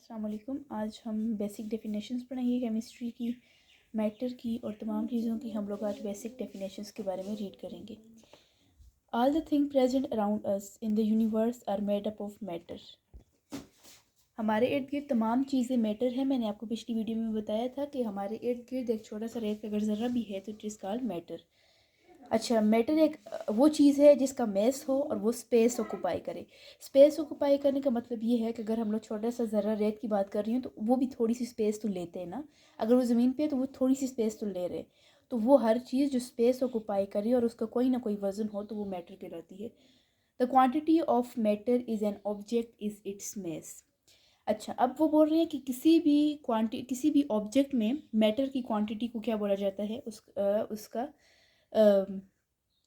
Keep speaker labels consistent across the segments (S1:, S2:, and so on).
S1: अस्सलाम वालेकुम। आज हम बेसिक डेफिनेशंस पढ़ेंगे केमिस्ट्री की, मैटर की और तमाम चीज़ों की। हम लोग आज बेसिक डेफिनेशंस के बारे में रीड करेंगे। All the thing present around us in the universe are made up of matter. हमारे इर्द गिर्द तमाम चीज़ें मैटर है। मैंने आपको पिछली वीडियो में बताया था कि हमारे इर्द गिर्द एक छोटा सा रेत का अगर ज़र्रा भी है तो इट इज़ कॉल्ड मैटर। अच्छा, मैटर एक वो चीज़ है जिसका मैस हो और वो स्पेस ऑक्यूपाई करे। स्पेस ऑक्यूपाई करने का मतलब ये है कि अगर हम लोग छोटा सा ज़रा रेत की बात कर रही हूँ तो वो भी थोड़ी सी स्पेस तो लेते हैं ना। अगर वो ज़मीन पे है तो वो थोड़ी सी स्पेस तो ले रहे हैं। तो वो हर चीज़ जो स्पेस ऑक्यूपाई करे और उसका कोई ना कोई वज़न हो तो वो मैटर कहलाती है। The quantity of matter is an object is its mass. अच्छा, अब वो बोल रहे हैं कि किसी भी ऑब्जेक्ट में मैटर की क्वांटिटी को क्या बोला जाता है, उसका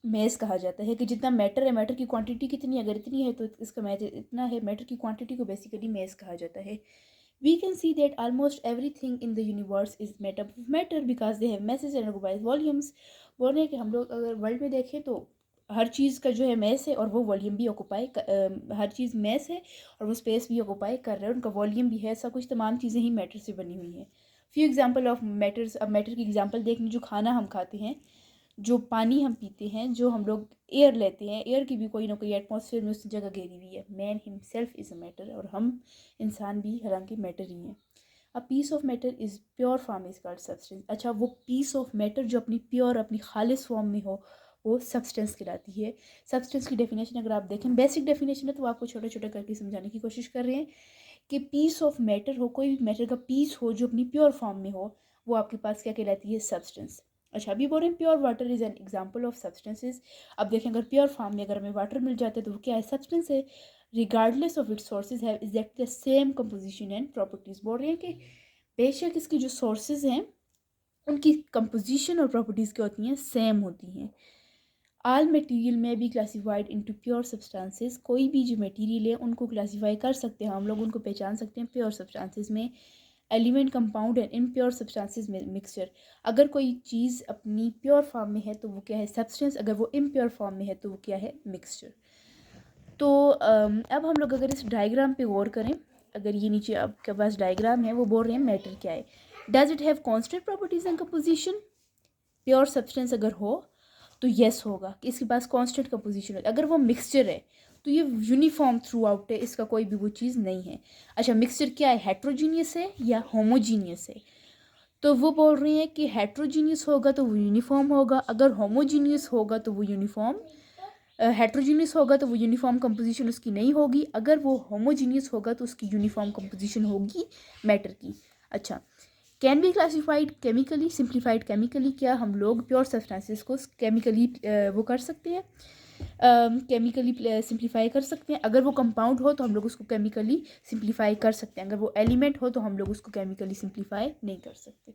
S1: मेस कहा जाता है। कि जितना मैटर है, मैटर की क्वांटिटी कितनी, अगर इतनी है तो इसका मैटर इतना है। मैटर की क्वांटिटी को बेसिकली मेस कहा जाता है। We can see that almost everything in the universe is made up of matter because they have mass and occupies volumes. बोल रहे हैं कि हम लोग अगर वर्ल्ड में देखें तो हर चीज़ का जो है मैस है और वो वॉल्यूम भी ऑक्युपाई, हर चीज़ मैस है और वो स्पेस भी ऑक्युपाई कर रहा है, उनका वॉल्यूम भी है। ऐसा कुछ तमाम चीज़ें ही मैटर से बनी हुई हैं। Few example of matters. अब मैटर की एग्जाम्पल देख लीजिए। जो खाना हम खाते हैं, जो पानी हम पीते हैं, जो हम लोग एयर लेते हैं, एयर की भी कोई ना कोई एटमॉस्फेयर में उस जगह घेरी हुई है। Man himself is a matter, और हम इंसान भी हालांकि मैटर ही हैं। A piece of matter is pure form is called substance. अच्छा, वो पीस ऑफ मैटर जो अपनी प्योर, अपनी खालिस फॉर्म में हो, वो सब्सटेंस कहलाती है। सब्सटेंस की डेफिनेशन अगर आप देखें, बेसिक डेफिनेशन है तो आपको छोटा छोटा करके समझाने की कोशिश कर रहे हैं कि पीस ऑफ मैटर हो, कोई भी मैटर का पीस हो जो अपनी प्योर फॉर्म में हो, वो आपके पास क्या कहलाती है, सब्सटेंस। अच्छा, अभी बोल रहे हैं pure water is an example of substances. अब देखें, अगर प्योर फॉर्म में अगर हमें वाटर मिल जाता है तो वो क्या है, सब्सटेंस है। Regardless of its sources have exactly the same composition and properties. बोल रहे हैं कि बेशक इसकी जो सोर्सेज हैं उनकी कंपोजिशन और प्रॉपर्टीज़ क्या होती हैं, सेम होती हैं। ऑल मटेरियल में B classified into pure substances. कोई भी जो मटेरियल है उनको क्लासीफाई कर सकते हैं हम लोग, उनको पहचान सकते हैं प्योर सब्सटेंसेस में। Element, compound and impure substances में मिक्सचर। अगर कोई चीज़ अपनी प्योर फॉर्म में है तो वो क्या है, सब्सटेंस। अगर वो इम्प्योर फॉर्म में है तो वो क्या है, मिक्सचर। तो अब हम लोग अगर इस डायग्राम पे गौर करें, अगर ये नीचे आपके पास डायग्राम है, वो बोल रहे हैं मैटर क्या है। Does it have constant properties and composition. Pure substance अगर हो तो यस होगा कि इसके पास कांस्टेंट कंपोजिशन है। अगर वो मिक्सचर है तो ये यूनिफॉर्म थ्रू आउट है, इसका कोई भी वो चीज़ नहीं है। अच्छा, मिक्सचर क्या है, हेट्रोजीनियस है या होमोजीनियस है। तो वो बोल रहे हैं कि हेट्रोजीनियस होगा तो वो यूनिफॉर्म होगा, अगर होमोजीनियस होगा तो वो यूनिफॉर्म, हेट्रोजीनियस होगा तो वो यूनिफॉर्म कंपोजिशन उसकी नहीं होगी, अगर वो होमोजीनियस होगा तो उसकी यूनिफॉर्म कंपोजिशन होगी मैटर की। अच्छा, can be classified chemically, simplified chemically. क्या हम लोग प्योर सब्सटेंसेस को केमिकली वो कर सकते हैं, केमिकली सिंप्लीफाई कर सकते हैं। अगर वो कंपाउंड हो तो हम लोग उसको केमिकली सिंप्लीफाई कर सकते हैं, अगर वो एलिमेंट हो तो हम लोग उसको केमिकली सिंप्लीफाई नहीं कर सकते।